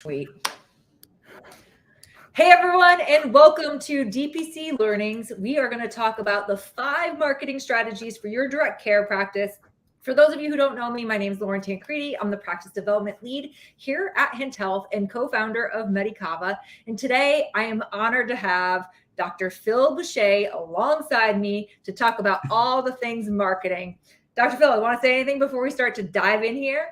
Sweet. Hey everyone, and welcome to DPC Learnings. We are going to talk about the 5 marketing strategies for your direct care practice. For those of you who don't know me, my name is Tancredi. I'm the practice development lead here at Hint Health and co-founder of Medicava. And today I am honored to have Dr. Phil Boucher alongside me to talk about all the things marketing. Dr. Phil, I want to say anything before we start to dive in here?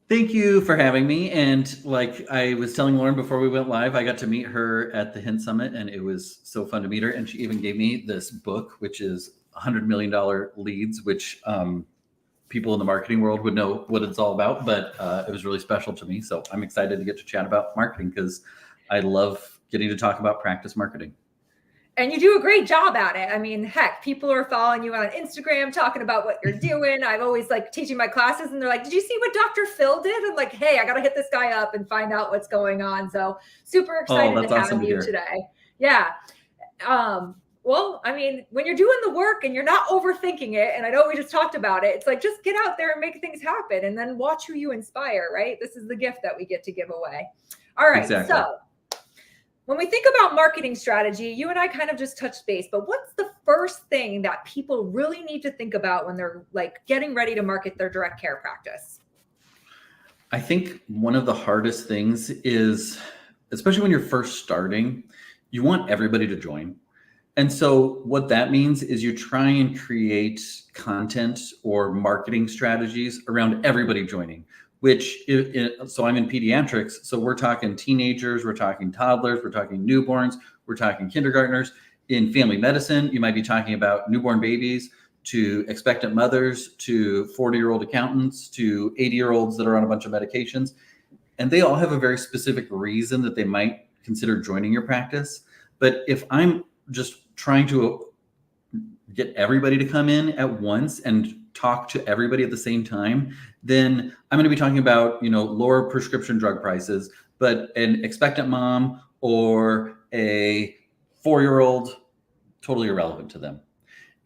Thank you for having me. And like I was telling Lauren before we went live, I got to meet her at the Hint Summit, and it was so fun to meet her. And she even gave me this book, which is $100 million leads, which people in the marketing world would know what it's all about. But it was really special to me. So I'm excited to get to chat about marketing because I love getting to talk about practice marketing. And you do a great job at it. I mean, heck, people are following you on Instagram, talking about what you're doing. I've always like teaching my classes and they're like, did you see what Dr. Phil did? I'm like, hey, I got to hit this guy up and find out what's going on. So super excited to have you today. Yeah. Well, I mean, when you're doing the work and you're not overthinking it, and I know we just talked about it, it's like, just get out there and make things happen and then watch who you inspire, right? This is the gift that we get to give away. All right. Exactly. So when we think about marketing strategy, you and I kind of just touched base, but what's the first thing that people really need to think about when they're like getting ready to market their direct care practice? I think one of the hardest things is, especially when you're first starting, you want everybody to join. And so what that means is you try and create content or marketing strategies around everybody joining. So I'm in pediatrics. So we're talking teenagers, we're talking toddlers, we're talking newborns, we're talking kindergartners. In family medicine, you might be talking about newborn babies to expectant mothers, to 40-year-old accountants, to 80-year-olds that are on a bunch of medications. And they all have a very specific reason that they might consider joining your practice. But if I'm just trying to get everybody to come in at once and talk to everybody at the same time, then I'm going to be talking about, lower prescription drug prices, but an expectant mom or a 4-year-old, totally irrelevant to them.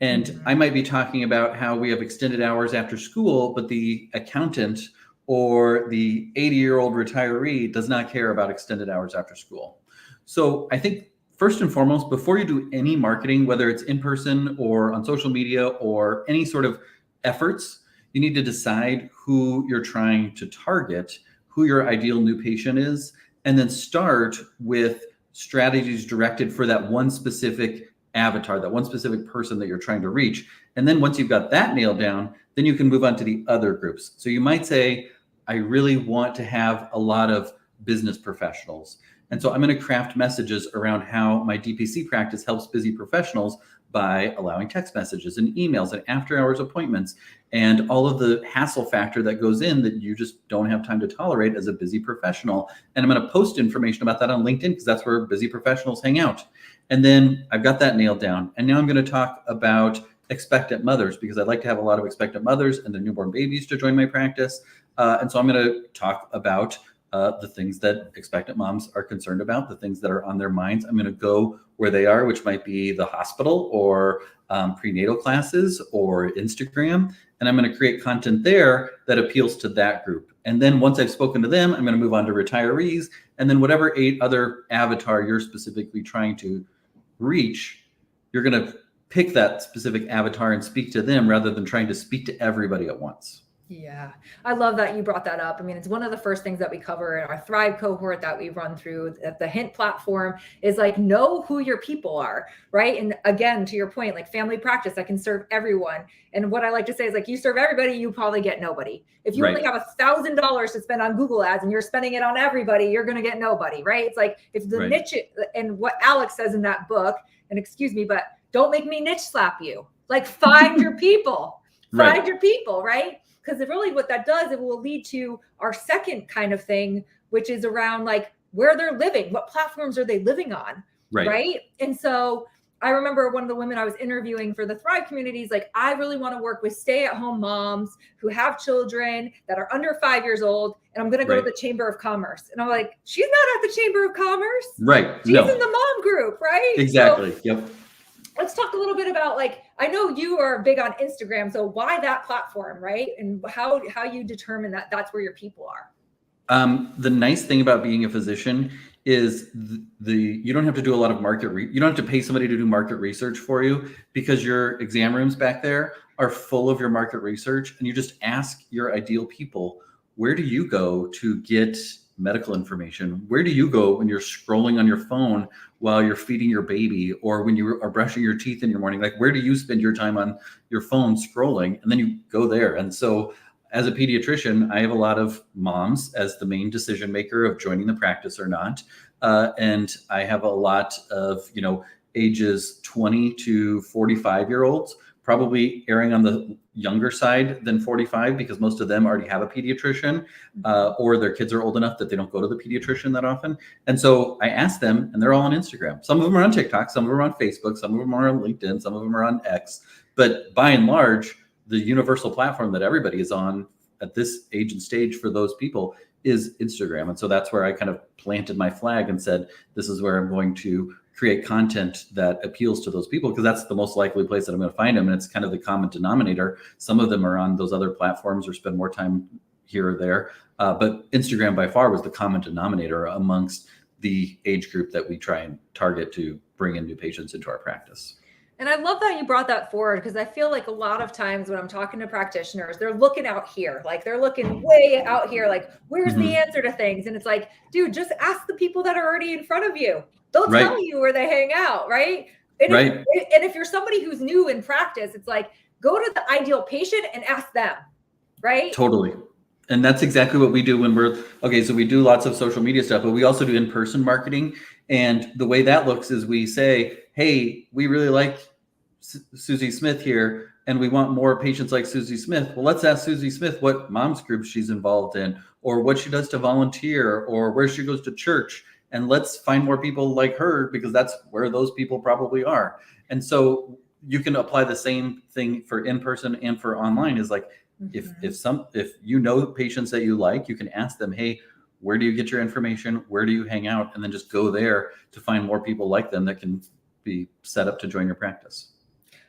And I might be talking about how we have extended hours after school, but the accountant or the 80-year-old retiree does not care about extended hours after school. So I think first and foremost, before you do any marketing, whether it's in person or on social media or any sort of efforts, you need to decide who you're trying to target, who your ideal new patient is, and then start with strategies directed for that one specific avatar, that one specific person that you're trying to reach. And then once you've got that nailed down, then you can move on to the other groups. So you might say, I really want to have a lot of business professionals. And so I'm going to craft messages around how my DPC practice helps busy professionals by allowing text messages and emails and after hours appointments and all of the hassle factor that goes in that you just don't have time to tolerate as a busy professional. And I'm going to post information about that on LinkedIn because that's where busy professionals hang out. And then I've got that nailed down. And now I'm going to talk about expectant mothers because I'd like to have a lot of expectant mothers and their newborn babies to join my practice. And so I'm going to talk about the things that expectant moms are concerned about, the things that are on their minds. I'm going to go where they are, which might be the hospital or prenatal classes or Instagram. And I'm going to create content there that appeals to that group. And then once I've spoken to them, I'm going to move on to retirees. And then whatever other avatar you're specifically trying to reach, you're going to pick that specific avatar and speak to them rather than trying to speak to everybody at once. Yeah, I love that you brought that up. I mean, it's one of the first things that we cover in our Thrive cohort that we run through at the Hint platform is like, know who your people are, right? And again, to your point, like family practice, I can serve everyone. And what I like to say is like, you serve everybody, you probably get nobody. If you only have $1,000 to spend on Google ads and you're spending it on everybody, you're going to get nobody, right? It's like if the niche and what Alex says in that book, and excuse me, but don't make me niche slap you, like find your people, find your people, right? Because really what that does, it will lead to our second kind of thing, which is around like where they're living, what platforms are they living on, right? And so I remember one of the women I was interviewing for the Thrive communities, like, I really want to work with stay-at-home moms who have children that are under 5 years old, and I'm going to go to the Chamber of Commerce. And I'm like, she's not at the Chamber of Commerce. She's in the mom group, right? Exactly. So, let's talk a little bit about, like, I know you are big on Instagram, so why that platform, right? And how you determine that that's where your people are. The nice thing about being a physician is you don't have to do a lot of you don't have to pay somebody to do market research for you, because your exam rooms back there are full of your market research, and you just ask your ideal people, where do you go to get medical information? Where do you go when you're scrolling on your phone while you're feeding your baby, or when you are brushing your teeth in your morning? Like, where do you spend your time on your phone scrolling? And then you go there. And so as a pediatrician, I have a lot of moms as the main decision maker of joining the practice or not. And I have a lot of, ages 20 to 45-year-olds, probably erring on the younger side than 45, because most of them already have a pediatrician, or their kids are old enough that they don't go to the pediatrician that often. And so I ask them, and they're all on Instagram. Some of them are on TikTok, some of them are on Facebook, some of them are on LinkedIn, some of them are on X. But by and large, the universal platform that everybody is on at this age and stage for those people is Instagram. And so that's where I kind of planted my flag and said, this is where I'm going to create content that appeals to those people, because that's the most likely place that I'm going to find them. And it's kind of the common denominator. Some of them are on those other platforms or spend more time here or there. But Instagram by far was the common denominator amongst the age group that we try and target to bring in new patients into our practice. And I love that you brought that forward, because I feel like a lot of times when I'm talking to practitioners, they're looking out here, like they're looking way out here, like where's the answer to things? And it's like, dude, just ask the people that are already in front of you. They'll tell you where they hang out, right? And if you're somebody who's new in practice, it's like, go to the ideal patient and ask them, right? Totally. And that's exactly what we do when so we do lots of social media stuff, but we also do in-person marketing. And the way that looks is we say, hey, we really like Susie Smith here, and we want more patients like Susie Smith. Well, let's ask Susie Smith what mom's group she's involved in, or what she does to volunteer, or where she goes to church. And let's find more people like her, because that's where those people probably are. And so you can apply the same thing for in-person and for online. Is like, if you know patients that you like, you can ask them, hey, where do you get your information? Where do you hang out? And then just go there to find more people like them that can be set up to join your practice.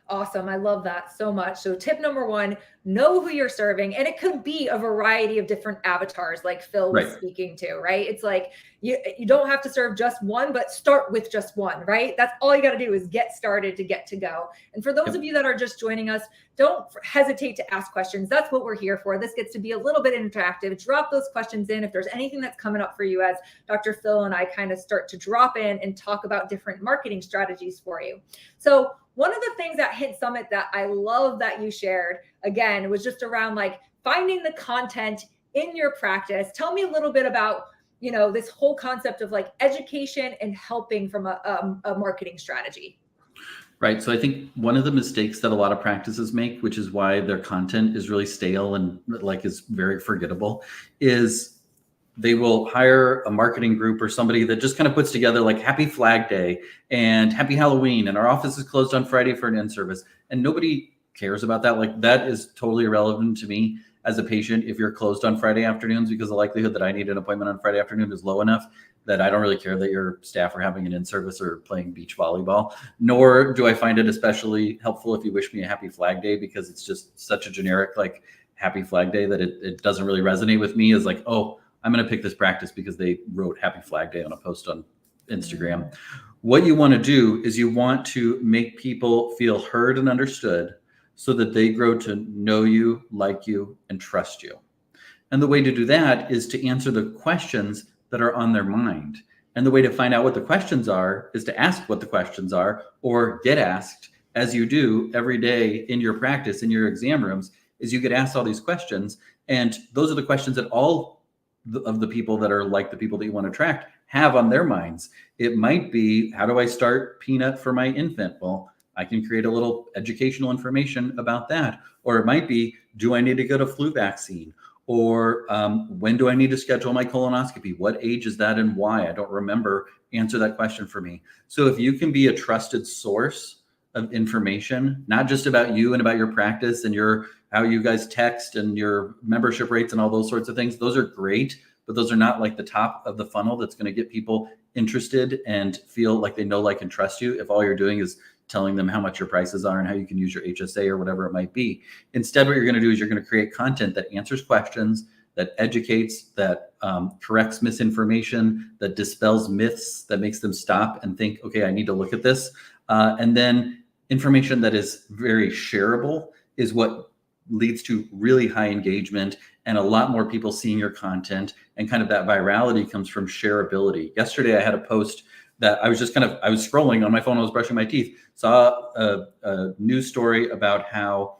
Awesome. I love that so much. So tip number one, know who you're serving. And it could be a variety of different avatars like Phil was speaking to, right? It's like, you don't have to serve just one, but start with just one, right? That's all you got to do is get started to get to go. And for those of you that are just joining us, don't hesitate to ask questions. That's what we're here for. This gets to be a little bit interactive. Drop those questions in. If there's anything that's coming up for you as Dr. Phil and I kind of start to drop in and talk about different marketing strategies for you. So one of the things at Hint Summit that I love that you shared, again, was just around like finding the content in your practice. Tell me a little bit about, this whole concept of like education and helping from a marketing strategy. Right. So I think one of the mistakes that a lot of practices make, which is why their content is really stale and like is very forgettable, is they will hire a marketing group or somebody that just kind of puts together like Happy Flag Day and Happy Halloween, and our office is closed on Friday for an in-service. And nobody cares about that. Like, that is totally irrelevant to me as a patient if you're closed on Friday afternoons, because the likelihood that I need an appointment on Friday afternoon is low enough that I don't really care that your staff are having an in-service or playing beach volleyball. Nor do I find it especially helpful if you wish me a Happy Flag Day, because it's just such a generic like Happy Flag Day that it doesn't really resonate with me as like, oh, I'm going to pick this practice because they wrote Happy Flag Day on a post on Instagram. What you want to do is you want to make people feel heard and understood so that they grow to know you, like you, and trust you. And the way to do that is to answer the questions that are on their mind. And the way to find out what the questions are is to ask what the questions are, or get asked, as you do every day in your practice, in your exam rooms, is you get asked all these questions. And those are the questions that all of the people that are like the people that you want to attract have on their minds. It might be, how do I start peanut for my infant? Well, I can create a little educational information about that. Or it might be, do I need to get a flu vaccine? Or when do I need to schedule my colonoscopy? What age is that and why? I don't remember. Answer that question for me. So if you can be a trusted source of information, not just about you and about your practice and how you guys text and your membership rates and all those sorts of things, those are great, but those are not like the top of the funnel that's going to get people interested and feel like they know, like, and trust you if all you're doing is telling them how much your prices are and how you can use your HSA or whatever it might be. Instead, what you're going to do is you're going to create content that answers questions, that educates, that corrects misinformation, that dispels myths, that makes them stop and think, okay, I need to look at this. And then information that is very shareable is what leads to really high engagement and a lot more people seeing your content, and kind of that virality comes from shareability. Yesterday, I had a post that I was scrolling on my phone, I was brushing my teeth, saw a news story about how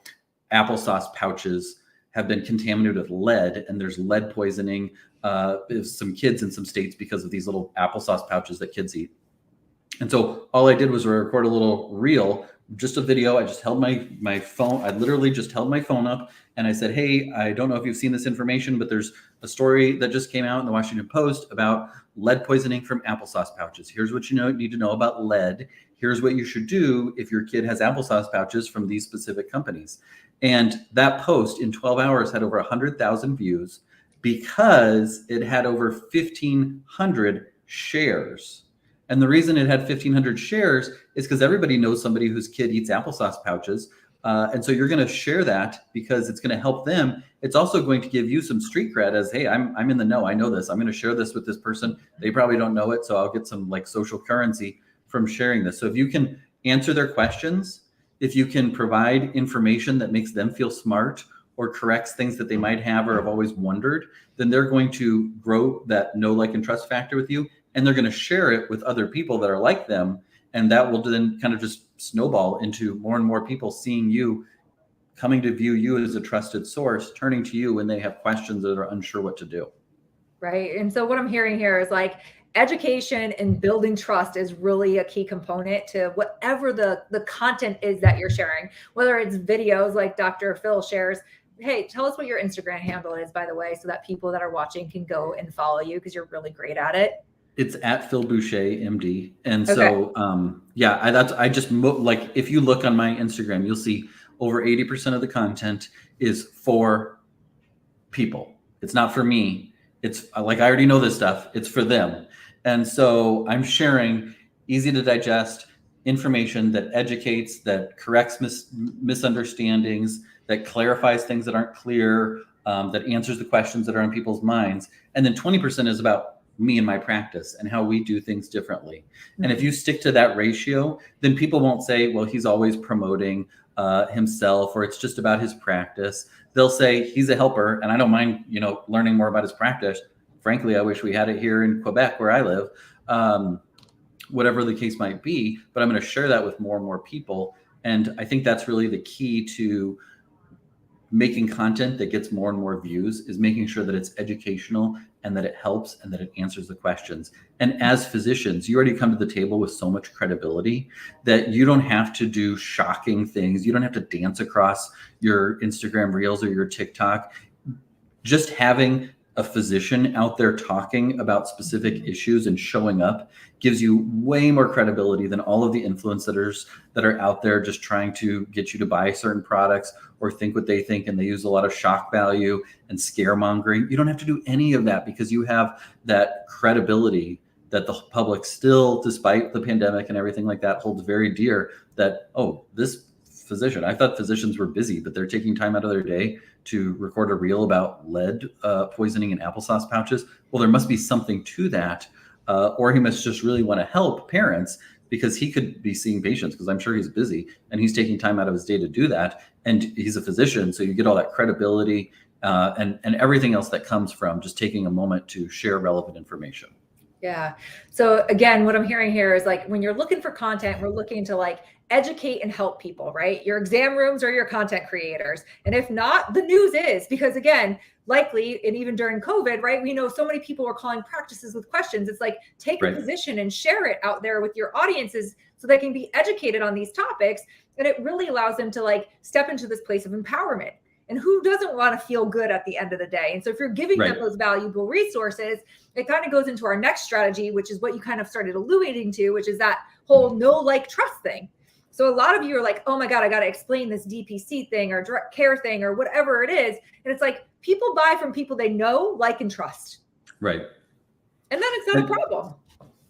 applesauce pouches have been contaminated with lead, and there's lead poisoning some kids in some states because of these little applesauce pouches that kids eat. And so all I did was record a little reel, just a video. I just held my phone. I literally just held my phone up and I said, hey, I don't know if you've seen this information, but there's a story that just came out in the Washington Post about lead poisoning from applesauce pouches. Here's what you need to know about lead. Here's what you should do if your kid has applesauce pouches from these specific companies. And that post in 12 hours had over 100,000 views because it had over 1,500 shares. And the reason it had 1,500 shares is because everybody knows somebody whose kid eats applesauce pouches. And so you're going to share that because it's going to help them. It's also going to give you some street cred as, hey, I'm in the know. I know this. I'm going to share this with this person. They probably don't know it. So I'll get some like social currency from sharing this. So if you can answer their questions, if you can provide information that makes them feel smart or corrects things that they might have or have always wondered, then they're going to grow that know, like, and trust factor with you. And they're going to share it with other people that are like them. And that will then kind of just snowball into more and more people seeing you, coming to view you as a trusted source, turning to you when they have questions that are unsure what to do. Right. And so what I'm hearing here is like education and building trust is really a key component to whatever the content is that you're sharing, whether it's videos like Dr. Phil shares. Hey, tell us what your Instagram handle is, by the way, so that people that are watching can go and follow you because you're really great at it. It's at Phil Boucher, MD. And Okay. so, I just like, if you look on my Instagram, you'll see over 80% of the content is for people. It's not for me. It's like, I already know this stuff. It's for them. And so I'm sharing easy to digest information that educates, that corrects misunderstandings, that clarifies things that aren't clear, that answers the questions that are on people's minds. And then 20% is about me and my practice and how we do things differently. And if you stick to that ratio, then people won't say, well, he's always promoting himself, or it's just about his practice. They'll say he's a helper, and I don't mind, learning more about his practice. Frankly, I wish we had it here in Quebec where I live, whatever the case might be, but I'm going to share that with more and more people. And I think that's really the key to making content that gets more and more views, is making sure that it's educational and that it helps and that it answers the questions. And as physicians, you already come to the table with so much credibility that you don't have to do shocking things. You don't have to dance across your Instagram reels or your TikTok. Just having a physician out there talking about specific issues and showing up gives you way more credibility than all of the influencers that are out there just trying to get you to buy certain products or think what they think. And they use a lot of shock value and scaremongering. You don't have to do any of that because you have that credibility that the public still, despite the pandemic and everything like that, holds very dear. That, oh, this physician, I thought physicians were busy, but they're taking time out of their day to record a reel about lead poisoning in applesauce pouches. Well, there must be something to that, or he must just really want to help parents because he could be seeing patients, because I'm sure he's busy and he's taking time out of his day to do that. And he's a physician, so you get all that credibility and everything else that comes from just taking a moment to share relevant information. Yeah. So again, what I'm hearing here is like, when you're looking for content, we're looking to like educate and help people, right? Your exam rooms are your content creators. And if not, the news is, because again, likely, and even during COVID, right? We know so many people are calling practices with questions. It's like, take a position and share it out there with your audiences so they can be educated on these topics. And it really allows them to like step into this place of empowerment. And who doesn't want to feel good at the end of the day? And so if you're giving them those valuable resources, it kind of goes into our next strategy, which is what you kind of started alluding to, which is that whole know, like, trust thing. So a lot of you are like, oh my God, I got to explain this DPC thing or direct care thing or whatever it is. And it's like, people buy from people they know, like, and trust. Right. And then it's not a problem.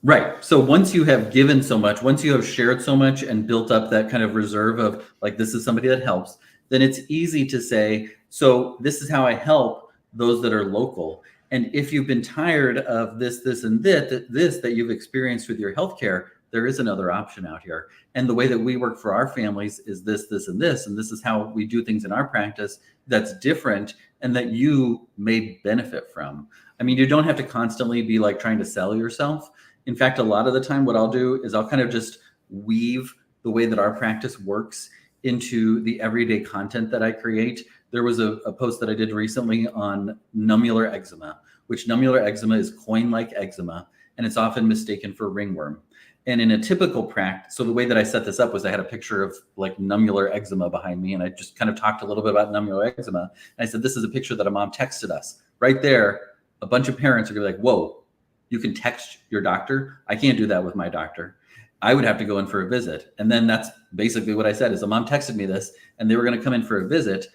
Right. So once you have given so much, once you have shared so much and built up that kind of reserve of like, this is somebody that helps, then it's easy to say, so this is how I help those that are local. And if you've been tired of this, and that you've experienced with your healthcare, there is another option out here. And the way that we work for our families is this, and this is how we do things in our practice that's different and that you may benefit from. I mean, you don't have to constantly be like trying to sell yourself. In fact, a lot of the time what I'll do is I'll kind of just weave the way that our practice works into the everyday content that I create. There was a post that I did recently on nummular eczema, which nummular eczema is coin-like eczema, and it's often mistaken for ringworm. And in a typical practice, so the way that I set this up was I had a picture of like nummular eczema behind me, and I just kind of talked a little bit about nummular eczema. And I said, this is a picture that a mom texted us. Right there, a bunch of parents are gonna be like, whoa, you can text your doctor? I can't do that with my doctor. I would have to go in for a visit. And then that's basically what I said is a mom texted me this, and they were gonna come in for a visit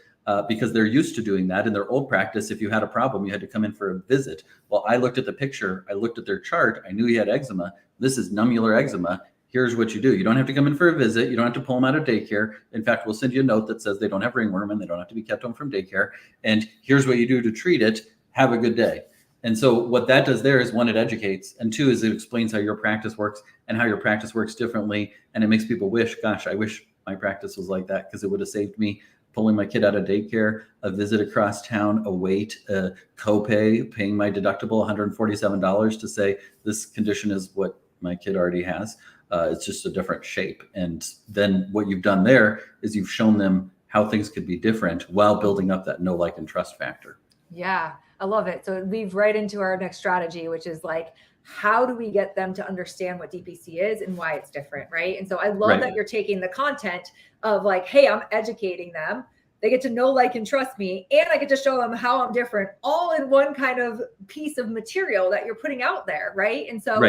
because they're used to doing that. In their old practice, if you had a problem, you had to come in for a visit. Well, I looked at the picture, I looked at their chart, I knew he had eczema. This is nummular eczema. Here's what you do. You don't have to come in for a visit. You don't have to pull them out of daycare. In fact, we'll send you a note that says they don't have ringworm and they don't have to be kept home from daycare. And here's what you do to treat it. Have a good day. And so what that does there is, one, it educates, and two, is it explains how your practice works and how your practice works differently. And it makes people wish, gosh, I wish my practice was like that, because it would have saved me pulling my kid out of daycare, a visit across town, a wait, a copay, paying my deductible $147 to say this condition is what my kid already has. It's just a different shape. And then what you've done there is you've shown them how things could be different while building up that know, like, and trust factor. Yeah, I love it. So it leads right into our next strategy, which is like, how do we get them to understand what DPC is and why it's different, right? And so I love that you're taking the content of like, hey, I'm educating them. They get to know, like, and trust me, and I get to show them how I'm different, all in one kind of piece of material that you're putting out there, right? And so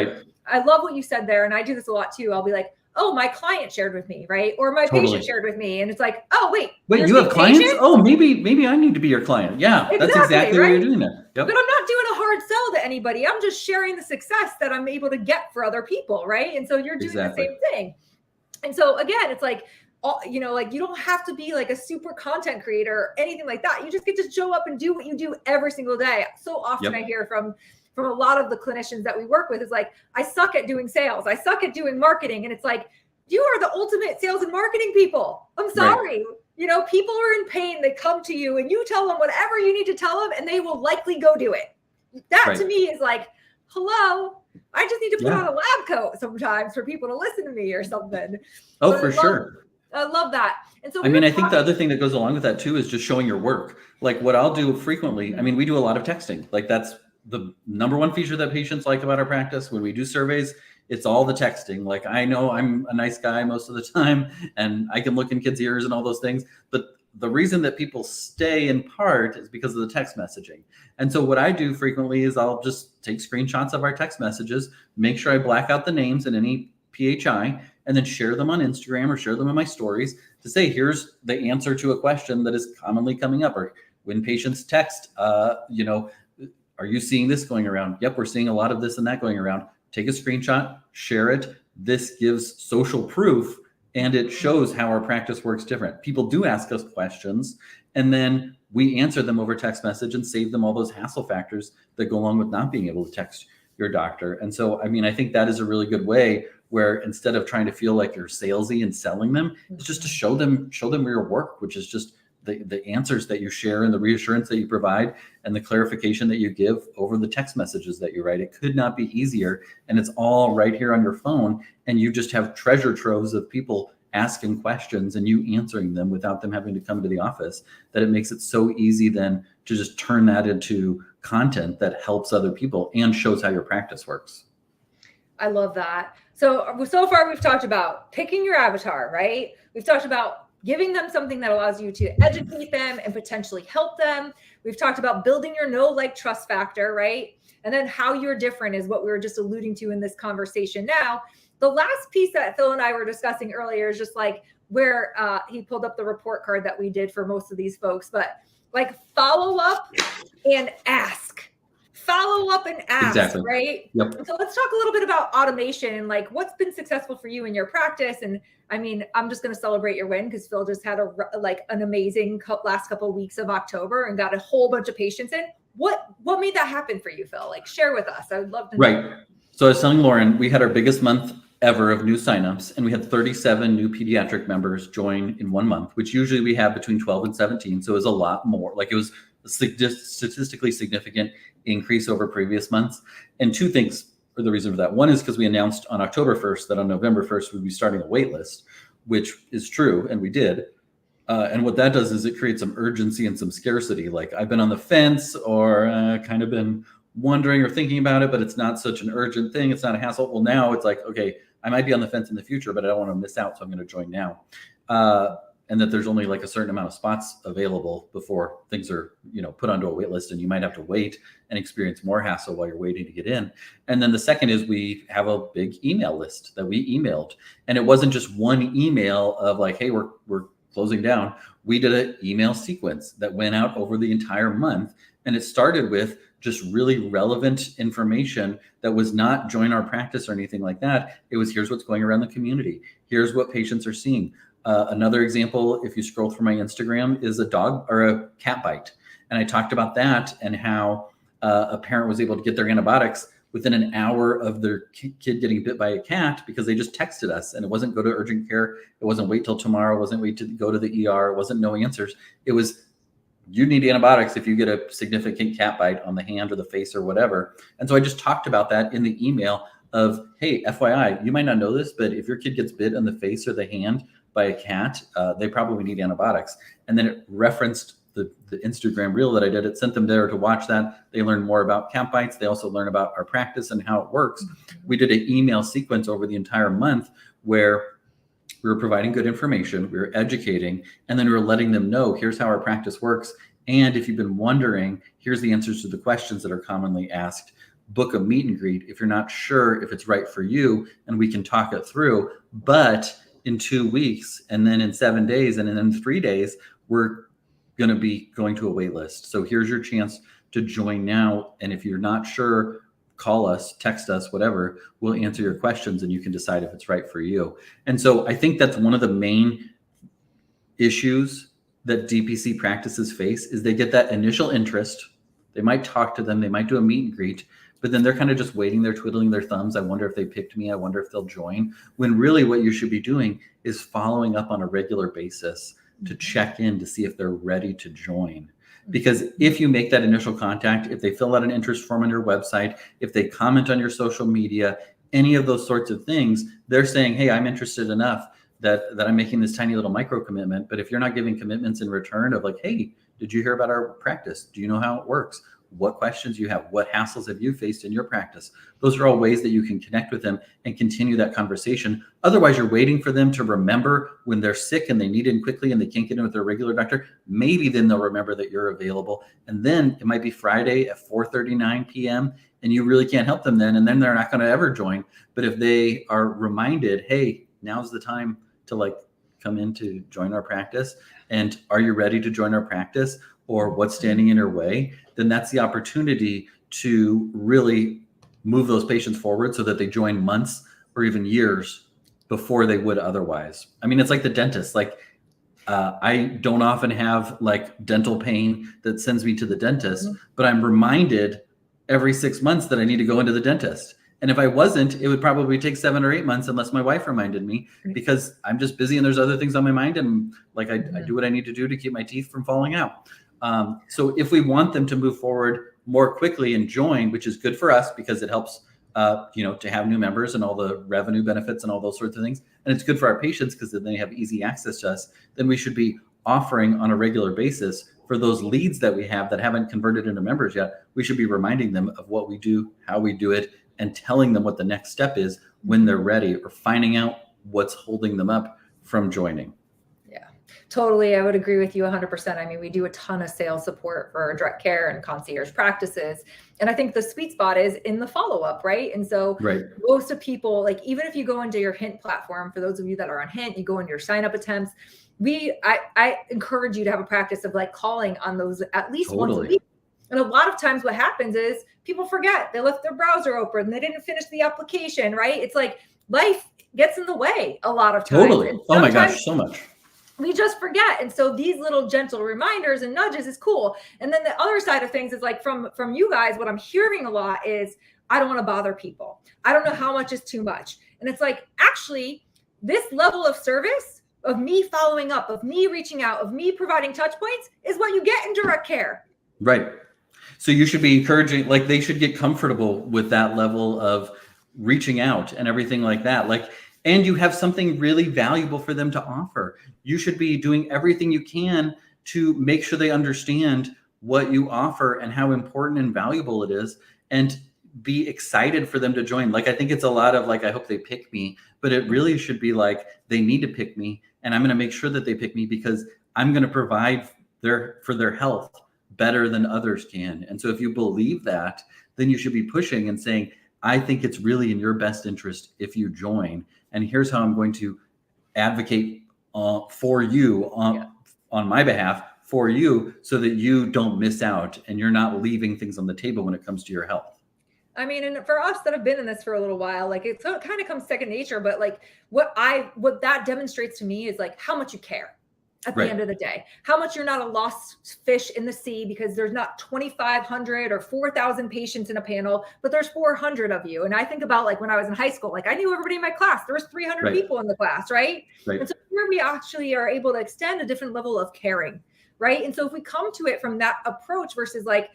I love what you said there, and I do this a lot too. I'll be like, oh, my client shared with me, right? Or my patient shared with me, and it's like, oh, wait, you have clients? Oh, maybe I need to be your client. Yeah, that's exactly what you're doing there. Yep. But I'm not doing a hard sell to anybody. I'm just sharing the success that I'm able to get for other people, right? And so you're doing the same thing. And so again, it's like, you know, like, you don't have to be like a super content creator or anything like that. You just get to show up and do what you do every single day. So often I hear from a lot of the clinicians that we work with is like, I suck at doing sales. I suck at doing marketing. And it's like, you are the ultimate sales and marketing people. I'm sorry. You know, people are in pain. They come to you and you tell them whatever you need to tell them, and they will likely go do it. That to me is like, hello, I just need to put on a lab coat sometimes for people to listen to me or something. Oh, for sure. I love that. And so I mean, I think the other thing that goes along with that too is just showing your work. Like what I'll do frequently, I mean, we do a lot of texting. Like that's the number one feature that patients like about our practice. When we do surveys, it's all the texting. Like, I know I'm a nice guy most of the time and I can look in kids' ears and all those things. But the reason that people stay in part is because of the text messaging. And so what I do frequently is I'll just take screenshots of our text messages, make sure I black out the names and any PHI, and then share them on Instagram or share them in my stories to say, here's the answer to a question that is commonly coming up. Or when patients text, you know, are you seeing this going around? Yep, we're seeing a lot of this and that going around. Take a screenshot, share it. This gives social proof, and it shows how our practice works different. People do ask us questions, and then we answer them over text message and save them all those hassle factors that go along with not being able to text your doctor. And so, I mean, I think that is a really good way where instead of trying to feel like you're salesy and selling them, it's just to show them your work, which is just the answers that you share and the reassurance that you provide and the clarification that you give over the text messages that you write. It could not be easier. And it's all right here on your phone. And you just have treasure troves of people asking questions and you answering them without them having to come to the office, that it makes it so easy then to just turn that into content that helps other people and shows how your practice works. I love that. So far we've talked about picking your avatar, right? We've talked about giving them something that allows you to educate them and potentially help them. We've talked about building your know, like, trust factor, right? And then how you're different is what we were just alluding to in this conversation. Now, the last piece that Phil and I were discussing earlier is just like where he pulled up the report card that we did for most of these folks, but like follow up and ask. Follow up and ask, right? Yep. So let's talk a little bit about automation and like what's been successful for you in your practice. And I mean, I'm just going to celebrate your win because Phil just had an amazing last couple of weeks of October and got a whole bunch of patients in. what made that happen for you, Phil? Like, share with us. I would love to know. Right. So I was telling Lauren, we had our biggest month ever of new signups, and we had 37 new pediatric members join in 1 month, which usually we have between 12 and 17. So it was a lot more. Like, it was a statistically significant increase over previous months. And two things are the reason for that. One is because we announced on October 1st that on November 1st we'd be starting a wait list, which is true, and we did. And what that does is it creates some urgency and some scarcity. Like, I've been on the fence or kind of been wondering or thinking about it, but it's not such an urgent thing. It's not a hassle. Well, now it's like, okay, I might be on the fence in the future, but I don't want to miss out. So I'm going to join now. And that there's only like a certain amount of spots available before things are, put onto a wait list, and you might have to wait and experience more hassle while you're waiting to get in. And then the second is we have a big email list that we emailed, and it wasn't just one email of like, hey, we're closing down. We did an email sequence that went out over the entire month, and it started with just really relevant information that was not join our practice or anything like that. It was, here's what's going around the community. Here's what patients are seeing. Another example, if you scroll through my Instagram, is a dog or a cat bite. And I talked about that and how a parent was able to get their antibiotics within an hour of their kid getting bit by a cat because they just texted us, and it wasn't go to urgent care. It wasn't wait till tomorrow. It wasn't wait to go to the ER. It wasn't no answers. It was, you need antibiotics if you get a significant cat bite on the hand or the face or whatever. And so I just talked about that in the email of, hey, FYI, you might not know this, but if your kid gets bit on the face or the hand by a cat, they probably need antibiotics. And then it referenced the Instagram reel that I did. It sent them there to watch that. They learned more about cat bites. They also learn about our practice and how it works. We did an email sequence over the entire month where we were providing good information, we were educating, and then we were letting them know, here's how our practice works. And if you've been wondering, here's the answers to the questions that are commonly asked. Book a meet and greet if you're not sure if it's right for you, and we can talk it through. But in 2 weeks, and then in 7 days, and then in 3 days, we're going to be going to a wait list. So here's your chance to join now. And if you're not sure, call us, text us, whatever. We'll answer your questions, and you can decide if it's right for you. And so I think that's one of the main issues that DPC practices face is they get that initial interest. They might talk to them. They might do a meet and greet, but then they're kind of just waiting. They're twiddling their thumbs. I wonder if they picked me. I wonder if they'll join. When really what you should be doing is following up on a regular basis to check in to see if they're ready to join. Because if you make that initial contact, if they fill out an interest form on your website, if they comment on your social media, any of those sorts of things, they're saying, hey, I'm interested enough that I'm making this tiny little micro commitment. But if you're not giving commitments in return of like, hey, did you hear about our practice? Do you know how it works? What questions you have? What hassles have you faced in your practice? Those are all ways that you can connect with them and continue that conversation. Otherwise, you're waiting for them to remember when they're sick and they need in quickly and they can't get in with their regular doctor. Maybe then they'll remember that you're available. And then it might be Friday at 4:39 p.m. and you really can't help them then. And then they're not going to ever join. But if they are reminded, hey, now's the time to like come in to join our practice. And are you ready to join our practice? Or what's standing in your way, then that's the opportunity to really move those patients forward so that they join months or even years before they would otherwise. I mean, it's like the dentist. Like, I don't often have like dental pain that sends me to the dentist, but I'm reminded every 6 months that I need to go into the dentist. And if I wasn't, it would probably take 7 or 8 months unless my wife reminded me, because I'm just busy and there's other things on my mind. And like, I do what I need to do to keep my teeth from falling out. So if we want them to move forward more quickly and join, which is good for us because it helps, to have new members and all the revenue benefits and all those sorts of things. And it's good for our patients because then they have easy access to us. Then we should be offering on a regular basis for those leads that we have that haven't converted into members yet. We should be reminding them of what we do, how we do it, and telling them what the next step is when they're ready, or finding out what's holding them up from joining. Totally. I would agree with you 100%. I mean, we do a ton of sales support for direct care and concierge practices. And I think the sweet spot is in the follow-up, right? And so most of people, like, even if you go into your Hint platform, for those of you that are on Hint, you go into your sign-up attempts, I encourage you to have a practice of like calling on those at least once a week. And a lot of times what happens is people forget, they left their browser open, they didn't finish the application, right? It's like life gets in the way a lot of times. Totally. Oh my gosh, so much. we just forget. And so these little gentle reminders and nudges is cool. And then the other side of things is like from you guys, what I'm hearing a lot is, I don't want to bother people. I don't know how much is too much. And it's like, actually, this level of service, of me following up, of me reaching out, of me providing touch points is what you get in direct care. Right. So you should be encouraging, like they should get comfortable with that level of reaching out and everything like that. Like, and you have something really valuable for them to offer. You should be doing everything you can to make sure they understand what you offer and how important and valuable it is, and be excited for them to join. Like, I think it's a lot of like, I hope they pick me, but it really should be like, they need to pick me, and I'm going to make sure that they pick me because I'm going to provide for their health better than others can. And so if you believe that, then you should be pushing and saying, I think it's really in your best interest if you join. And here's how I'm going to advocate for you on my behalf for you, so that you don't miss out and you're not leaving things on the table when it comes to your health. I mean, and for us that have been in this for a little while, like it kind of comes second nature, but like what that demonstrates to me is like how much you care at the end of the day, how much you're not a lost fish in the sea because there's not 2,500 or 4,000 patients in a panel, but there's 400 of you. And I think about like when I was in high school, like I knew everybody in my class, there was 300 people in the class, right? And so here we actually are able to extend a different level of caring, right? And so if we come to it from that approach versus like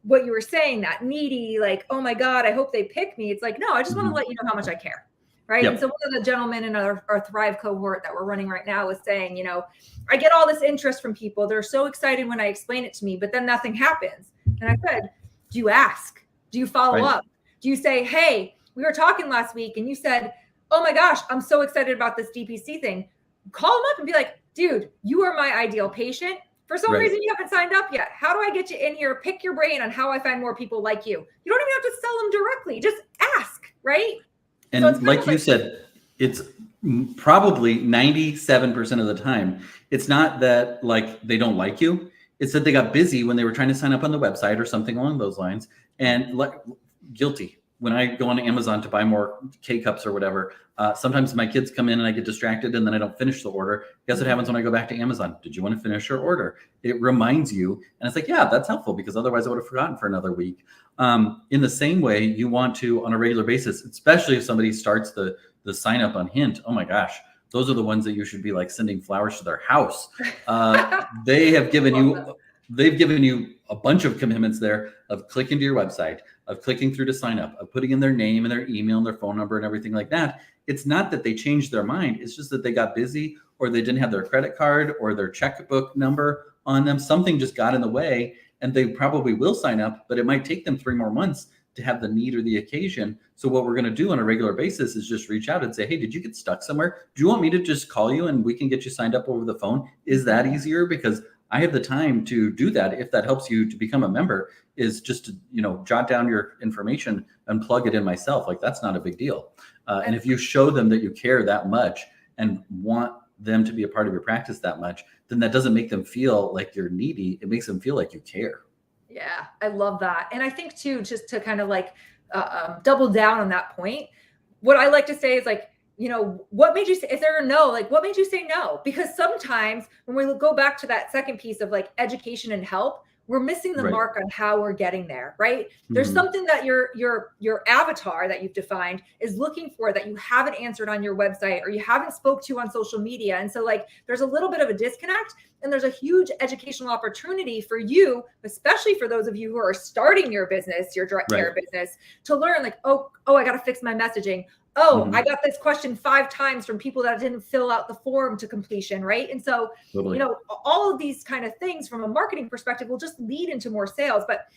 what you were saying, that needy, like, oh my God, I hope they pick me. It's like, no, I just want to let you know how much I care. Right. And so one of the gentlemen in our Thrive cohort that we're running right now is saying, you know, I get all this interest from people. They're so excited when I explain it to me, but then nothing happens. And I said, do you ask? Do you follow up? Do you say, hey, we were talking last week and you said, oh my gosh, I'm so excited about this DPC thing. Call them up and be like, dude, you are my ideal patient. For some reason, you haven't signed up yet. How do I get you in here? Pick your brain on how I find more people like you. You don't even have to sell them directly. Just ask, right? And so like you said, it's probably 97% of the time, it's not that like they don't like you. It's that they got busy when they were trying to sign up on the website or something along those lines. And like, guilty. When I go on Amazon to buy more K-cups or whatever, sometimes my kids come in and I get distracted and then I don't finish the order. Guess what happens when I go back to Amazon? Did you want to finish your order? It reminds you. And it's like, yeah, that's helpful because otherwise I would have forgotten for another week. In the same way, you want to, on a regular basis, especially if somebody starts the sign up on Hint, oh my gosh, those are the ones that you should be like sending flowers to their house. They've given you a bunch of commitments there of clicking to your website, of clicking through to sign up, of putting in their name and their email and their phone number and everything like that. It's not that they changed their mind. It's just that they got busy, or they didn't have their credit card or their checkbook number on them. Something just got in the way, and they probably will sign up, but it might take them 3 more months to have the need or the occasion. So what we're going to do on a regular basis is just reach out and say, hey, did you get stuck somewhere? Do you want me to just call you and we can get you signed up over the phone? Is that easier? Because I have the time to do that. If that helps you to become a member, is just to, jot down your information and plug it in myself. Like, that's not a big deal. And if you show them that you care that much and want them to be a part of your practice that much, then that doesn't make them feel like you're needy. It makes them feel like you care. Yeah, I love that. And I think too, just to kind of like double down on that point, what I like to say is like, what made you say, if there are no, like, what made you say no? Because sometimes when we go back to that second piece of like education and help, we're missing the mark on how we're getting there, right? There's something that your avatar that you've defined is looking for that you haven't answered on your website or you haven't spoke to on social media. And so like, there's a little bit of a disconnect, and there's a huge educational opportunity for you, especially for those of you who are starting your business, your direct care business, to learn like, oh, I got to fix my messaging. Oh, I got this question 5 times from people that didn't fill out the form to completion, right? And so, all of these kind of things from a marketing perspective will just lead into more sales. But,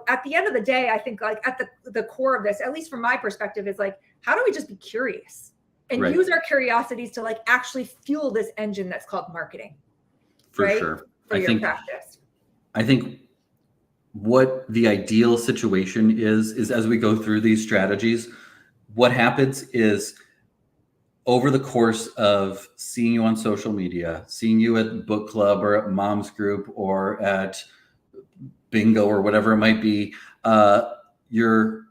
at the end of the day, I think like at the core of this, at least from my perspective, is like, how do we just be curious and use our curiosities to like actually fuel this engine that's called marketing? For sure. For your practice. I think what the ideal situation is as we go through these strategies, what happens is over the course of seeing you on social media, seeing you at book club or at mom's group or at bingo or whatever it might be, they're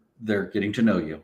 getting to know you.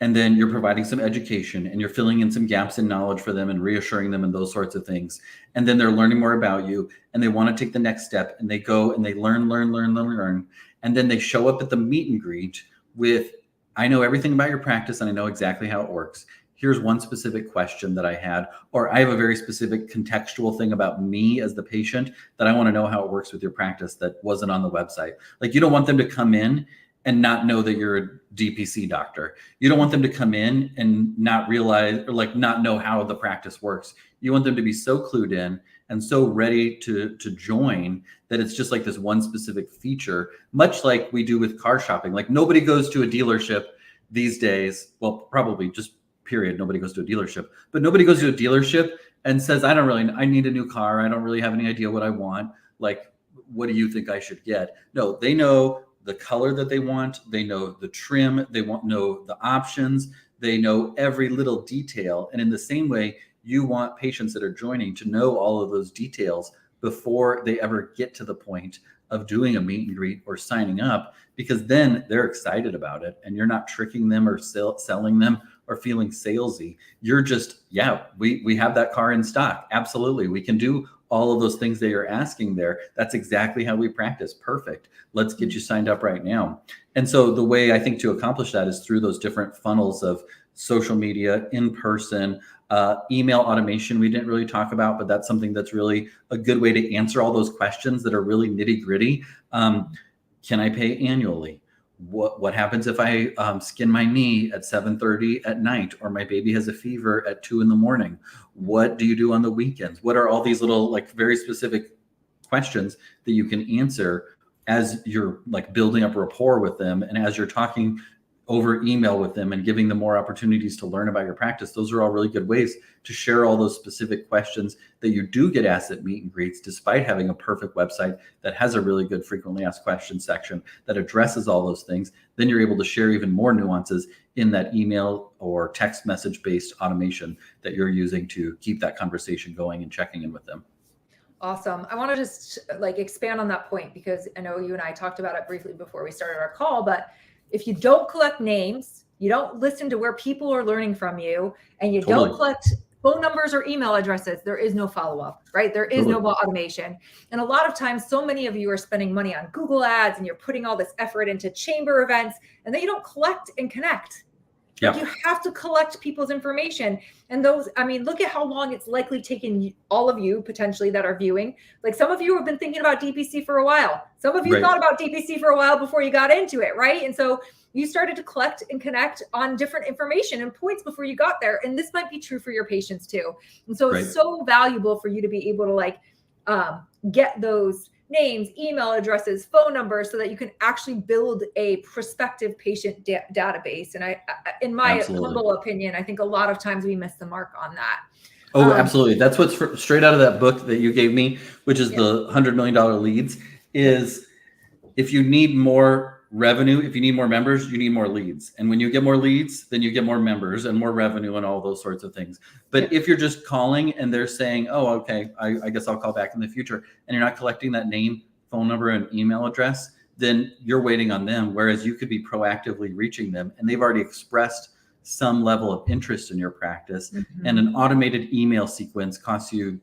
and then you're providing some education and you're filling in some gaps in knowledge for them and reassuring them and those sorts of things. And then they're learning more about you and they want to take the next step and they go and they learn. And then they show up at the meet and greet with, I know everything about your practice and I know exactly how it works. Here's one specific question that I had, or I have a very specific contextual thing about me as the patient that I want to know how it works with your practice that wasn't on the website. Like, you don't want them to come in and not know that you're a DPC doctor. You don't want them to come in and not realize, or like not know how the practice works. You want them to be so clued in and so ready to join that it's just like this one specific feature, much like we do with car shopping. Like, nobody goes to a dealership these days. Well, probably just period. Nobody goes to a dealership, but nobody goes to a dealership and says, I need a new car. I don't really have any idea what I want. Like, what do you think I should get? No, they know the color that they want. They know the trim. They know the options. They know every little detail. And in the same way, you want patients that are joining to know all of those details before they ever get to the point of doing a meet and greet or signing up, because then they're excited about it and you're not tricking them or selling them or feeling salesy. You're just, yeah, we have that car in stock. Absolutely. We can do all of those things that you're asking there. That's exactly how we practice. Perfect. Let's get you signed up right now. And so the way I think to accomplish that is through those different funnels of social media, in person, email automation we didn't really talk about, but that's something that's really a good way to answer all those questions that are really nitty gritty. Can I pay annually? What happens if I skin my knee at 7:30 at night, or my baby has a fever at 2 a.m? What do you do on the weekends? What are all these little, like, very specific questions that you can answer as you're like building up rapport with them and as you're talking over email with them and giving them more opportunities to learn about your practice. Those are all really good ways to share all those specific questions that you do get asked at meet and greets, despite having a perfect website that has a really good frequently asked questions section that addresses all those things. Then you're able to share even more nuances in that email or text message based automation that you're using to keep that conversation going and checking in with them. Awesome. I want to just like expand on that point, because I know you and I talked about it briefly before we started our call, but if you don't collect names, you don't listen to where people are learning from you, and you don't collect phone numbers or email addresses, there is no follow-up, right? There is no automation. And a lot of times, so many of you are spending money on Google ads and you're putting all this effort into chamber events, and then you don't collect and connect. Yeah. Like, you have to collect people's information. And those, I mean, look at how long it's likely taken all of you potentially that are viewing. Like, some of you have been thinking about DPC for a while. Some of you thought about DPC for a while before you got into it, right? And so you started to collect and connect on different information and points before you got there. And this might be true for your patients too. And so it's so valuable for you to be able to like get those names, email addresses, phone numbers, so that you can actually build a prospective patient database. And I in my humble opinion, I think a lot of times we miss the mark on that. Oh, absolutely. That's what's straight out of that book that you gave me, which is the $100 million leads, is if you need more revenue, if you need more members, you need more leads. And when you get more leads, then you get more members and more revenue and all those sorts of things. But if you're just calling and they're saying, oh, okay, I guess I'll call back in the future, and you're not collecting that name, phone number, and email address, then you're waiting on them. Whereas you could be proactively reaching them, and they've already expressed some level of interest in your practice. And an automated email sequence costs you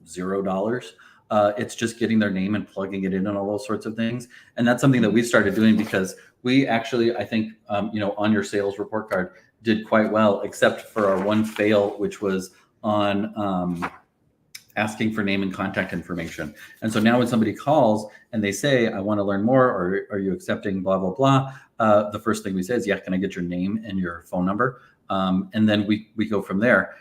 $0. It's just getting their name and plugging it in and all those sorts of things. And that's something that we started doing because we actually, I think, on your sales report card did quite well, except for our one fail, which was on asking for name and contact information. And so now when somebody calls and they say, I want to learn more, or are you accepting blah, blah, blah? The first thing we say is, yeah, can I get your name and your phone number? And then we go from there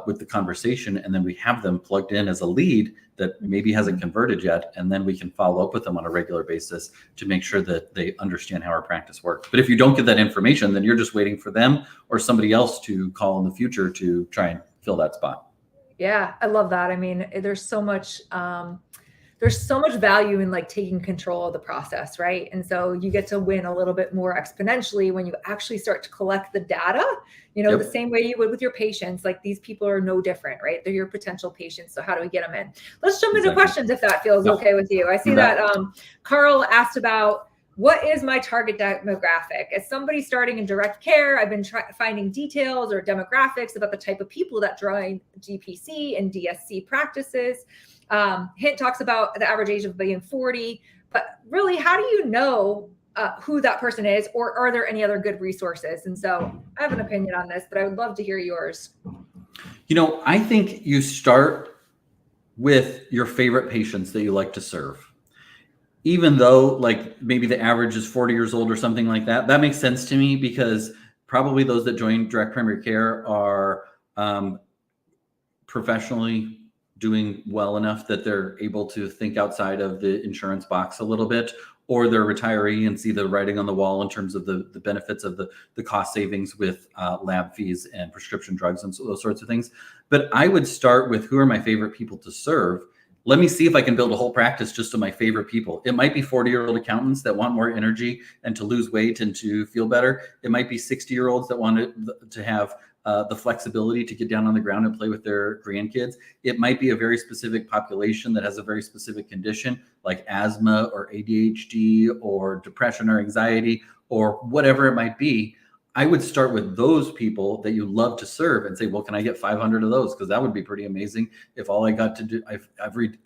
with the conversation, and then we have them plugged in as a lead that maybe hasn't converted yet, and then we can follow up with them on a regular basis to make sure that they understand how our practice works. But if you don't get that information, then you're just waiting for them or somebody else to call in the future to try and fill that spot. Yeah, I love that. I mean, there's so much value in like taking control of the process, right? And so you get to win a little bit more exponentially when you actually start to collect the data, the same way you would with your patients. Like, these people are no different, right? They're your potential patients. So how do we get them in? Let's jump into questions if that feels okay with you. I see that Carl asked about what is my target demographic? As somebody starting in direct care, I've been finding details or demographics about the type of people that join DPC and DSC practices. Hint talks about the average age of being 40, but really, how do you know who that person is, or are there any other good resources? And so I have an opinion on this, but I would love to hear yours. I think you start with your favorite patients that you like to serve. Even though like maybe the average is 40 years old or something like that, that makes sense to me, because probably those that join direct primary care are professionally doing well enough that they're able to think outside of the insurance box a little bit, or they're retiree and see the writing on the wall in terms of the benefits of the cost savings with lab fees and prescription drugs and so those sorts of things. But I would start with, who are my favorite people to serve? Let me see if I can build a whole practice just of my favorite people. It might be 40-year-old accountants that want more energy and to lose weight and to feel better. It might be 60-year-olds that want to have the flexibility to get down on the ground and play with their grandkids. It might be a very specific population that has a very specific condition like asthma or ADHD or depression or anxiety or whatever it might be. I would start with those people that you love to serve and say, well, can I get 500 of those? Because that would be pretty amazing if all I got to do,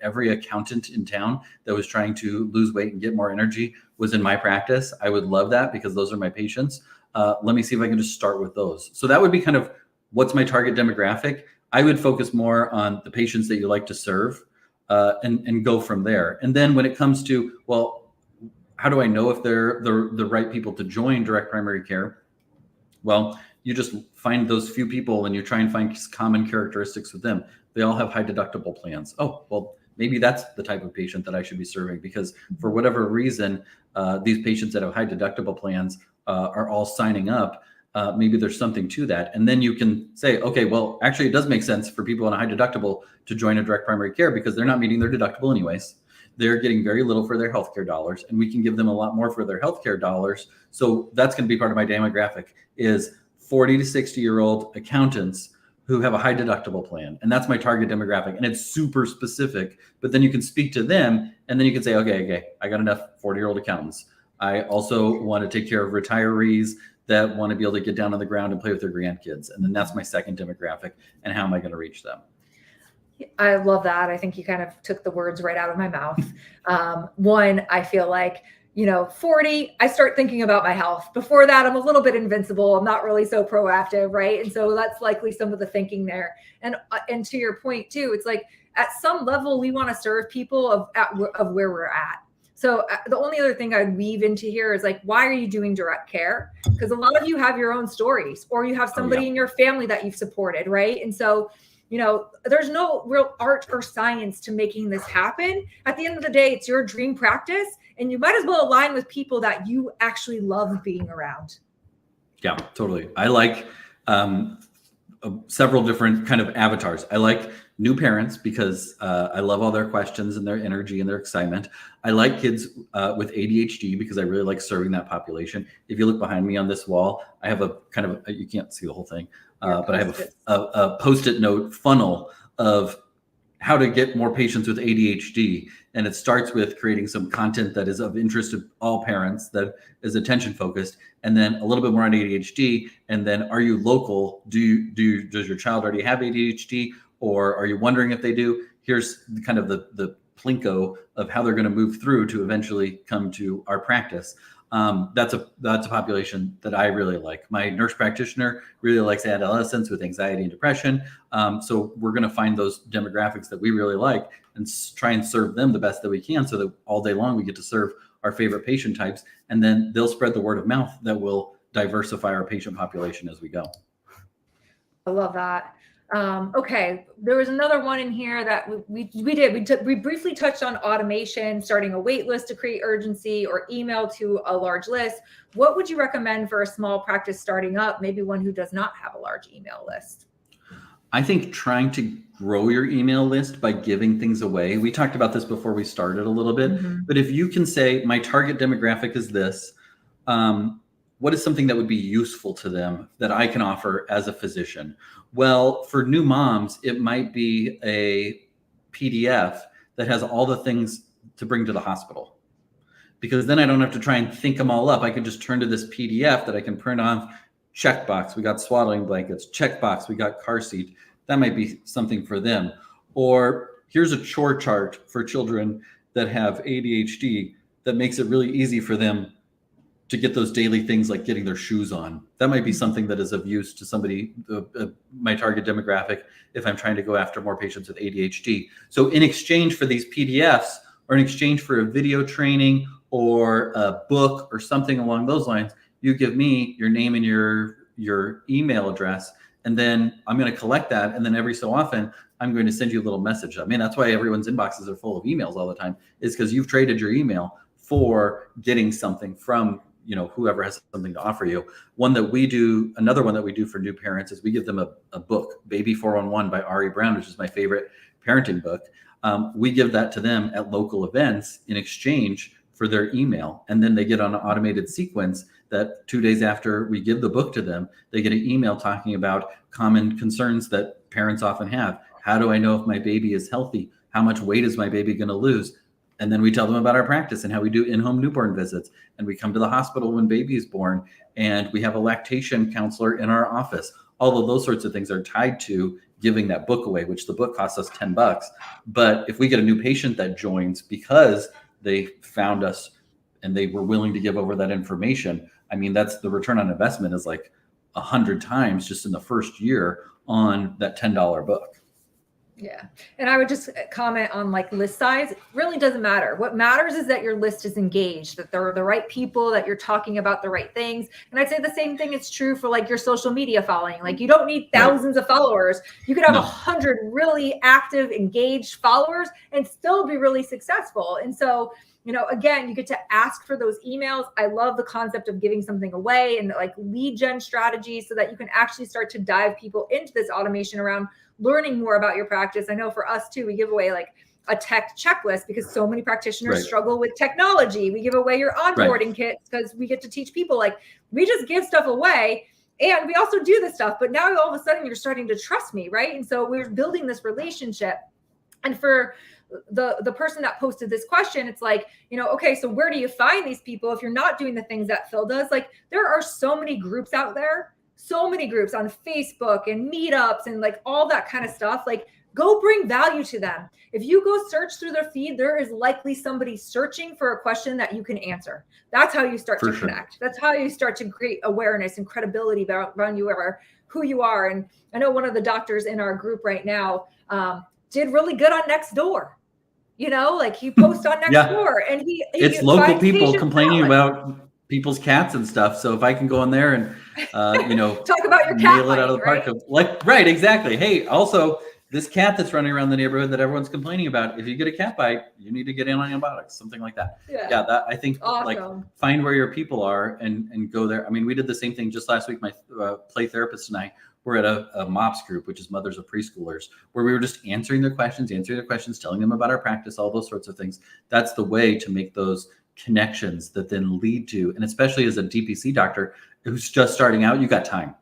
every accountant in town that was trying to lose weight and get more energy was in my practice. I would love that, because those are my patients. Let me see if I can just start with those. So that would be kind of, what's my target demographic? I would focus more on the patients that you like to serve and go from there. And then when it comes to, well, how do I know if they're the right people to join direct primary care? Well, you just find those few people and you try and find common characteristics with them. They all have high deductible plans. Oh, well, maybe that's the type of patient that I should be serving, because for whatever reason, these patients that have high deductible plans are all signing up. Maybe there's something to that. And then you can say, okay, well, actually it does make sense for people on a high deductible to join a direct primary care, because they're not meeting their deductible anyways. They're getting very little for their healthcare dollars, and we can give them a lot more for their healthcare dollars. So that's going to be part of my demographic, is 40 to 60-year-old accountants who have a high deductible plan. And that's my target demographic. And it's super specific, but then you can speak to them and then you can say, okay, I got enough 40-year-old accountants. I also want to take care of retirees that want to be able to get down on the ground and play with their grandkids. And then that's my second demographic. And how am I going to reach them? I love that. I think you kind of took the words right out of my mouth. One, I feel like, 40, I start thinking about my health. Before that, I'm a little bit invincible. I'm not really so proactive, right? And so that's likely some of the thinking there. And to your point too, it's like at some level, we want to serve people of where we're at. So the only other thing I'd weave into here is like, why are you doing direct care? Because a lot of you have your own stories, or you have somebody in your family that you've supported, right? And so there's no real art or science to making this happen. At the end of the day, it's your dream practice, and you might as well align with people that you actually love being around. Yeah, totally. I like several different kind of avatars. I like new parents, because I love all their questions and their energy and their excitement. I like kids with ADHD, because I really like serving that population. If you look behind me on this wall, I have a kind of, you can't see the whole thing, but I have a Post-it note funnel of how to get more patients with ADHD. And it starts with creating some content that is of interest to all parents, that is attention focused, and then a little bit more on ADHD. And then, are you local? Does your child already have ADHD? Or are you wondering if they do? Here's kind of the plinko of how they're going to move through to eventually come to our practice. That's a population that I really like. My nurse practitioner really likes adolescents with anxiety and depression. So we're going to find those demographics that we really like and try and serve them the best that we can, so that all day long we get to serve our favorite patient types, and then they'll spread the word of mouth that will diversify our patient population as we go. I love that. Okay, there was another one in here that we briefly touched on automation, starting a wait list to create urgency, or email to a large list. What would you recommend for a small practice starting up, maybe one who does not have a large email list? I think trying to grow your email list by giving things away. We talked about this before we started a little bit, but if you can say, my target demographic is this, what is something that would be useful to them that I can offer as a physician? Well, for new moms, it might be a PDF that has all the things to bring to the hospital. because then I don't have to try and think them all up. I can just turn to this PDF that I can print off. Checkbox, we got swaddling blankets. Checkbox, we got car seat. That might be something for them. Or here's a chore chart for children that have ADHD that makes it really easy for them to get those daily things like getting their shoes on. That might be something that is of use to somebody, my target demographic, if I'm trying to go after more patients with ADHD. So in exchange for these PDFs, or in exchange for a video training or a book or something along those lines, you give me your name and your email address, and then I'm going to collect that. And then every so often, I'm going to send you a little message. I mean, that's why everyone's inboxes are full of emails all the time, is because you've traded your email for getting something from, whoever has something to offer you. Another one that we do for new parents is we give them a book, Baby 411 by Ari Brown, which is my favorite parenting book. We give that to them at local events in exchange for their email. And then they get on an automated sequence that 2 days after we give the book to them, they get an email talking about common concerns that parents often have. How do I know if my baby is healthy? How much weight is my baby going to lose? And then we tell them about our practice and how we do in-home newborn visits. And we come to the hospital when baby is born, and we have a lactation counselor in our office. All of those sorts of things are tied to giving that book away, which the book costs us $10. But if we get a new patient that joins because they found us and they were willing to give over that information, I mean, that's the return on investment is like 100 times just in the first year on that $10 book. Yeah. And I would just comment on like list size. It really doesn't matter. What matters is that your list is engaged, that there are the right people, that you're talking about the right things. And I'd say the same thing is true for like your social media following. Like you don't need thousands of followers. You could have 100 really active, engaged followers and still be really successful. And so, again, you get to ask for those emails. I love the concept of giving something away and like lead gen strategies so that you can actually start to dive people into this automation around learning more about your practice. I know for us too, we give away like a tech checklist because so many practitioners struggle with technology. We give away your onboarding kits because we get to teach people, like we just give stuff away. And we also do this stuff, but now all of a sudden you're starting to trust me, right? And so we're building this relationship. And for the person that posted this question, it's like, okay, so where do you find these people if you're not doing the things that Phil does? Like there are so many groups out there, so many groups on Facebook and meetups and like all that kind of stuff. Like go bring value to them. If you go search through their feed, there is likely somebody searching for a question that you can answer. That's how you start to connect. That's how you start to create awareness and credibility around you or who you are. And I know one of the doctors in our group right now did really good on Nextdoor. Like he posts on Nextdoor and it's local people complaining about people's cats and stuff. So if I can go in there and talk about your cat, nail it out of the park, exactly. Hey, also this cat that's running around the neighborhood that everyone's complaining about, if you get a cat bite, you need to get in on antibiotics, something like that. That I think like find where your people are and go there. I mean, we did the same thing just last week. My play therapist and I were at a MOPS group, which is Mothers of Preschoolers, where we were just answering their questions, telling them about our practice, all those sorts of things. That's the way to make those connections that then lead to, and especially as a DPC doctor who's just starting out, you got time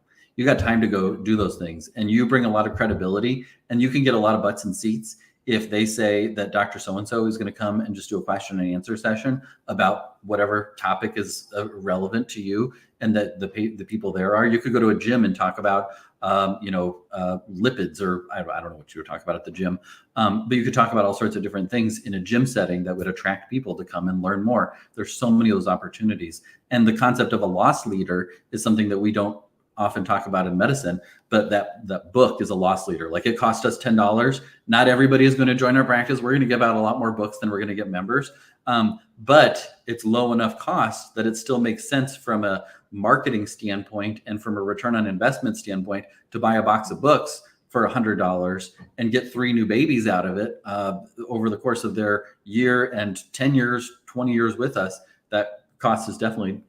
to go do those things, and you bring a lot of credibility, and you can get a lot of butts and seats if they say that Dr. So-and-so is going to come and just do a question and answer session about whatever topic is relevant to you, and that the people there are. You could go to a gym and talk about lipids, or I don't know what you were talking about at the gym, but you could talk about all sorts of different things in a gym setting that would attract people to come and learn more. There's so many of those opportunities. And the concept of a loss leader is something that we don't often talk about in medicine, but that book is a loss leader. Like it cost us $10. Not everybody is going to join our practice. We're going to give out a lot more books than we're going to get members. But it's low enough cost that it still makes sense from a marketing standpoint and from a return on investment standpoint to buy a box of books for $100 and get 3 new babies out of it over the course of their year and 10 years, 20 years with us. That cost is definitely,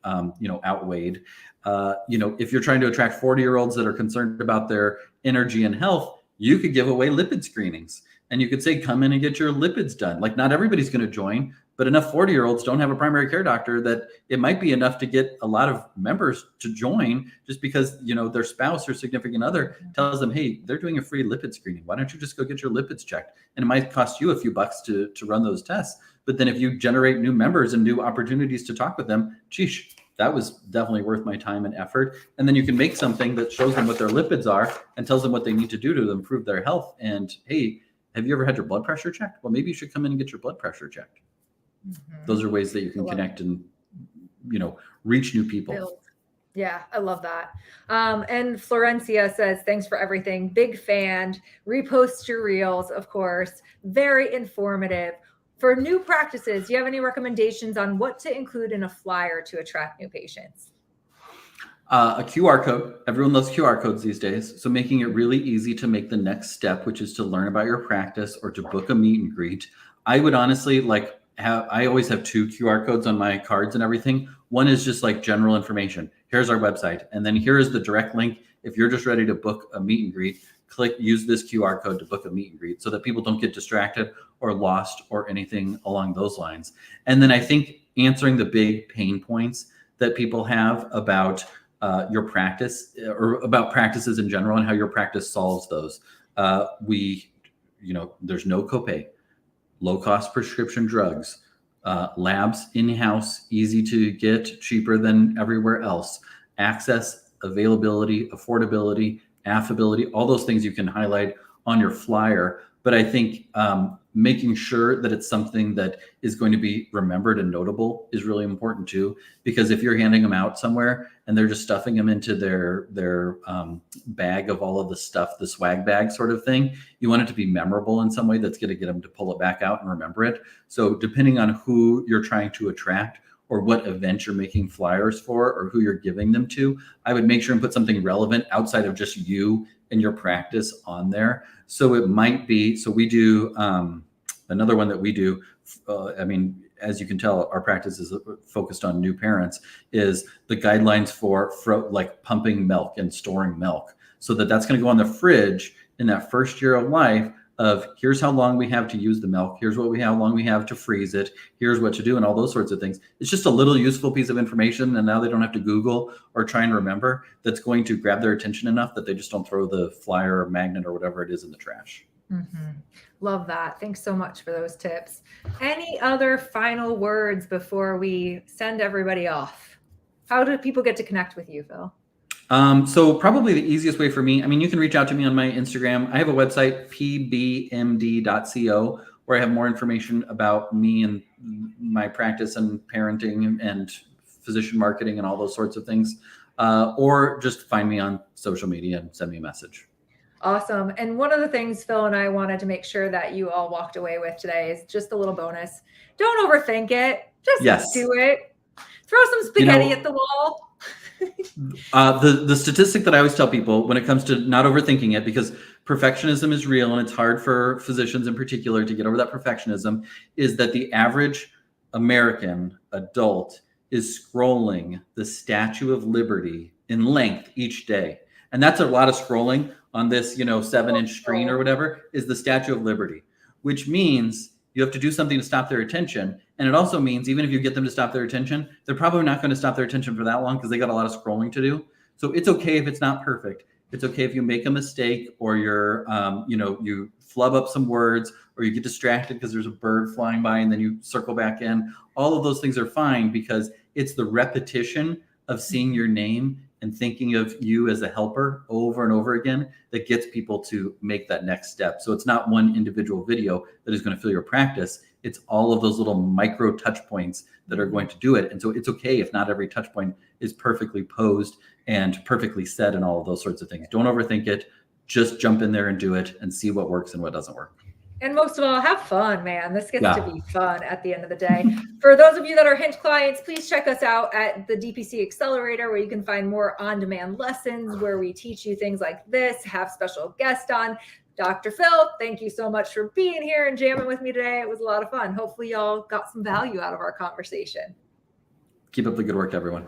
outweighed. If you're trying to attract 40-year-olds that are concerned about their energy and health, you could give away lipid screenings. And you could say, come in and get your lipids done. Like not everybody's going to join, But enough 40-year-olds don't have a primary care doctor that it might be enough to get a lot of members to join just because, their spouse or significant other tells them, hey, they're doing a free lipid screening. Why don't you just go get your lipids checked? And it might cost you a few bucks to run those tests. But then if you generate new members and new opportunities to talk with them, geesh, that was definitely worth my time and effort. And then you can make something that shows them what their lipids are and tells them what they need to do to improve their health. And hey, have you ever had your blood pressure checked? Well, maybe you should come in and get your blood pressure checked. Those are ways that you can connect and, reach new people. Yeah, I love that. And Florencia says, thanks for everything. Big fan. Repost your reels, of course. Very informative. For new practices, do you have any recommendations on what to include in a flyer to attract new patients? A QR code. Everyone loves QR codes these days. So making it really easy to make the next step, which is to learn about your practice or to book a meet and greet. I would honestly I always have 2 QR codes on my cards and everything. One is just like general information. Here's our website. And then here is the direct link. If you're just ready to book a meet and greet, use this QR code to book a meet and greet so that people don't get distracted or lost or anything along those lines. And then I think answering the big pain points that people have about your practice or about practices in general and how your practice solves those. There's no copay, low-cost prescription drugs, labs in-house, easy to get, cheaper than everywhere else, access, availability, affordability, affability, all those things you can highlight on your flyer. But I think making sure that it's something that is going to be remembered and notable is really important too, because if you're handing them out somewhere and they're just stuffing them into their bag of all of the stuff, the swag bag sort of thing, you want it to be memorable in some way that's going to get them to pull it back out and remember it. So depending on who you're trying to attract or what event you're making flyers for or who you're giving them to, I would make sure and put something relevant outside of just you and your practice on there. So it might be, so we do another one that we do, as you can tell, our practice is focused on new parents, is the guidelines for like pumping milk and storing milk. So that's going to go on the fridge in that first year of life of here's how long we have to use the milk. Here's how long we have to freeze it. Here's what to do and all those sorts of things. It's just a little useful piece of information. And now they don't have to Google or try and remember. That's going to grab their attention enough that they just don't throw the flyer or magnet or whatever it is in the trash. Mm-hmm. Love that. Thanks so much for those tips. Any other final words before we send everybody off? How do people get to connect with you, Phil? So probably the easiest way for me, you can reach out to me on my Instagram. I have a website, pbmd.co, where I have more information about me and my practice and parenting and physician marketing and all those sorts of things. Or just find me on social media and send me a message. Awesome. And one of the things Phil and I wanted to make sure that you all walked away with today is just a little bonus. Don't overthink it. Just do it. Throw some spaghetti at the wall. The statistic that I always tell people when it comes to not overthinking it, because perfectionism is real and it's hard for physicians in particular to get over that perfectionism, is that the average American adult is scrolling the Statue of Liberty in length each day. And that's a lot of scrolling on this, 7-inch screen or whatever, is the Statue of Liberty, which means you have to do something to stop their attention. And it also means even if you get them to stop their attention, they're probably not going to stop their attention for that long because they got a lot of scrolling to do. So it's okay if it's not perfect. It's okay if you make a mistake or you're, you flub up some words or you get distracted because there's a bird flying by and then you circle back in. All of those things are fine because it's the repetition of seeing your name and thinking of you as a helper over and over again that gets people to make that next step. So it's not one individual video that is going to fill your practice. It's all of those little micro touch points that are going to do it. And so it's okay if not every touch point is perfectly posed and perfectly said and all of those sorts of things. Don't overthink it. Just jump in there and do it and see what works and what doesn't work. And most of all, have fun, man. This gets to be fun at the end of the day. For those of you that are Hint clients, please check us out at the DPC Accelerator, where you can find more on-demand lessons where we teach you things like this, have special guests on. Dr. Phil, thank you so much for being here and jamming with me today. It was a lot of fun. Hopefully y'all got some value out of our conversation. Keep up the good work, everyone.